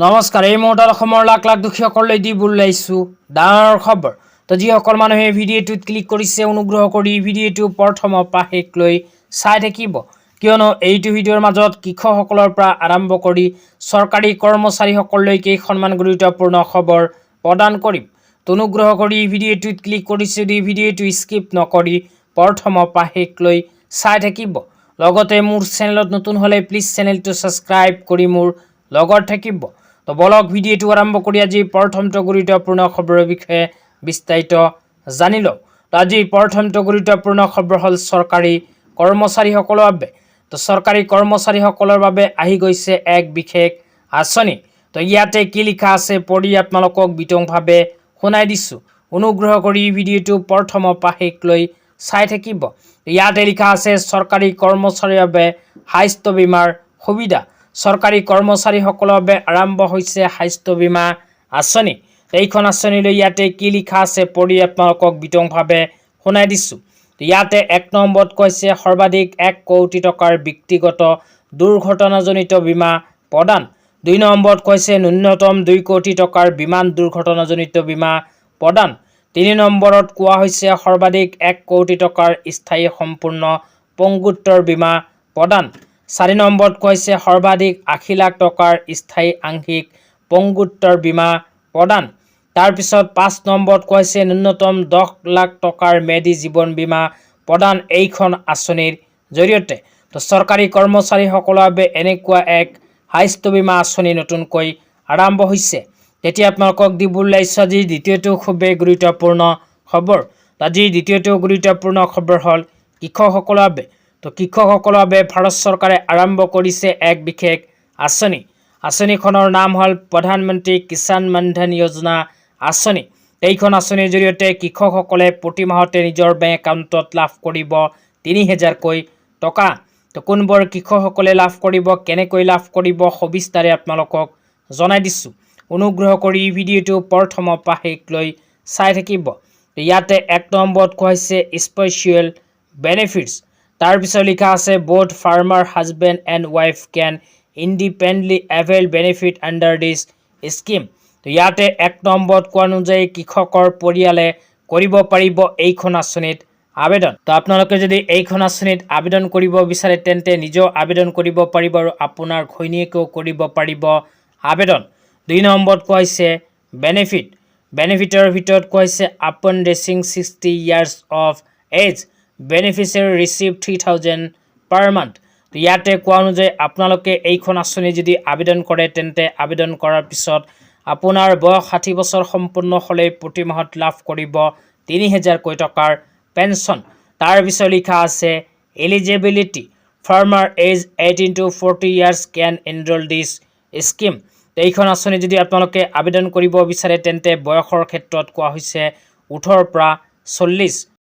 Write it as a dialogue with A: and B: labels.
A: নমস্কাৰ। এই মুহূৰ্তত অসমৰ লাখ লাখ দুখীয়াসকললৈ দি বুলাইছোঁ ডাঙৰ খবৰ। তো যিসকল মানুহে ভিডিঅ'টোত ক্লিক কৰিছে অনুগ্ৰহ কৰি ভিডিঅ'টো প্ৰথমৰ পৰা শেষলৈ চাই থাকিব, কিয়নো এইটো ভিডিঅ'ৰ মাজত কৃষকসকলৰ পৰা আৰম্ভ কৰি চৰকাৰী কৰ্মচাৰীসকললৈ কেইখনমান গুৰুত্বপূৰ্ণ খবৰ প্ৰদান কৰিম। তো অনুগ্ৰহ কৰি ভিডিঅ'টোত ক্লিক কৰিছে যদি ভিডিঅ'টো স্কিপ নকৰি প্ৰথমৰ পৰা শেষলৈ চাই থাকিব। লগতে মোৰ চেনেলত নতুন হ'লে প্লিজ চেনেলটো ছাবস্ক্ৰাইব কৰি মোৰ লগত থাকিব। তো বলক ভিডিঅ'টো আৰম্ভ কৰি আজি প্ৰথমটো গুৰুত্বপূৰ্ণ খবৰৰ বিষয়ে বিস্তাৰিত জানি লওঁ। তো আজি প্ৰথমটো গুৰুত্বপূৰ্ণ খবৰ হ'ল চৰকাৰী কৰ্মচাৰীসকলৰ বাবে। তো চৰকাৰী কৰ্মচাৰীসকলৰ বাবে আহি গৈছে এক বিশেষ আঁচনি। তো ইয়াতে কি লিখা আছে পঢ়ি আপোনালোকক বিতংভাৱে শুনাই দিছোঁ। অনুগ্ৰহ কৰি ভিডিঅ'টো প্ৰথমৰ পৰা শেষলৈ চাই থাকিব। ইয়াতে লিখা আছে চৰকাৰী কৰ্মচাৰীৰ বাবে স্বাস্থ্য বীমাৰ সুবিধা। চৰকাৰী কৰ্মচাৰীসকলৰ বাবে আৰম্ভ হৈছে স্বাস্থ্য বীমা আঁচনি। এইখন আঁচনিলৈ ইয়াতে কি লিখা আছে পঢ়ি আপোনালোকক বিতংভাৱে শুনাই দিছোঁ। ইয়াতে ১ নম্বৰত কৈছে সৰ্বাধিক ১ কোটি টকাৰ ব্যক্তিগত দুৰ্ঘটনাজনিত বীমা প্ৰদান। ২ নম্বৰত কৈছে ন্যূনতম ২ কোটি টকাৰ বিমান দুৰ্ঘটনাজনিত বীমা প্ৰদান। ৩ নম্বৰত কোৱা হৈছে সৰ্বাধিক ১ কোটি টকাৰ স্থায়ী সম্পূৰ্ণ পংগুত্বৰ বীমা প্ৰদান। ৪ নম্বৰত কৈছে সৰ্বাধিক ৮০ লাখ টকাৰ স্থায়ী আংশিক পংগুত্বৰ বীমা প্ৰদান। তাৰপিছত ৫ নম্বৰত কৈছে ন্যূনতম ১০ লাখ টকাৰ মেডি জীৱন বীমা প্ৰদান এইখন আঁচনিৰ জৰিয়তে। তো চৰকাৰী কৰ্মচাৰীসকলৰ বাবে এনেকুৱা এক স্বাস্থ্য বীমা আঁচনি নতুনকৈ আৰম্ভ হৈছে। তেতিয়া আপোনালোকক দিব ওলাইছোঁ আজি দ্বিতীয়টো খুবেই গুৰুত্বপূৰ্ণ খবৰ। আজি দ্বিতীয়টো গুৰুত্বপূৰ্ণ খবৰ হ'ল কৃষকসকলৰ বাবে। তো কৃষকসকলৰ বাবে ভাৰত চৰকাৰে আৰম্ভ কৰিছে এক বিশেষ আঁচনি। আঁচনিখনৰ নাম হ'ল প্ৰধানমন্ত্ৰী কিষাণ মানধন যোজনা আঁচনি। এইখন আঁচনিৰ জৰিয়তে কৃষকসকলে প্ৰতি মাহতে নিজৰ বেংক একাউণ্টত লাভ কৰিব ৩,০০০কৈ টকা। তো কোনবোৰ কৃষকসকলে লাভ কৰিব, কেনেকৈ লাভ কৰিব সবিস্তাৰে আপোনালোকক জনাই দিছোঁ। অনুগ্ৰহ কৰি ভিডিঅ'টো প্ৰথমৰ পৰা শেষলৈ চাই থাকিব। ইয়াতে ১ নম্বৰত কোৱা হৈছে স্পেচিয়েল বেনিফিটছ। তাৰপিছত লিখা আছে both farmer husband and wife can independently avail benefit under this scheme. তো ইয়াতে ১ নম্বৰত কোৱা অনুযায়ী কৃষকৰ পৰিয়ালে কৰিব পাৰিব এইখন আঁচনিত আবেদন। তো আপোনালোকে যদি এইখন আঁচনিত আবেদন কৰিব বিচাৰে তেন্তে নিজেও আবেদন কৰিব পাৰিব আৰু আপোনাৰ ঘৈণীয়েকেও কৰিব পাৰিব আবেদন। ২ নম্বৰত কোৱা হৈছে বেনিফিট। বেনিফিটৰ ভিতৰত কোৱা হৈছে upon reaching 60 years of age beneficiary receive 3,000 per month. তো ইয়াতে কোৱা অনুযায়ী আপোনালোকে এইখন আঁচনি যদি আবেদন কৰে তেন্তে আবেদন কৰাৰ পিছত আপোনাৰ বয়স ৬০ বছৰ সম্পূৰ্ণ হ'লে প্ৰতি মাহত লাভ কৰিব ৩,০০০কৈ টকাৰ পেঞ্চন। তাৰপিছত লিখা আছে eligibility farmer age 18 to 40 years can enroll this scheme. এইখন আঁচনি যদি আপোনালোকে আবেদন কৰিব বিচাৰে তেন্তে বয়সৰ ক্ষেত্ৰত কোৱা হৈছে 18 পৰা 40।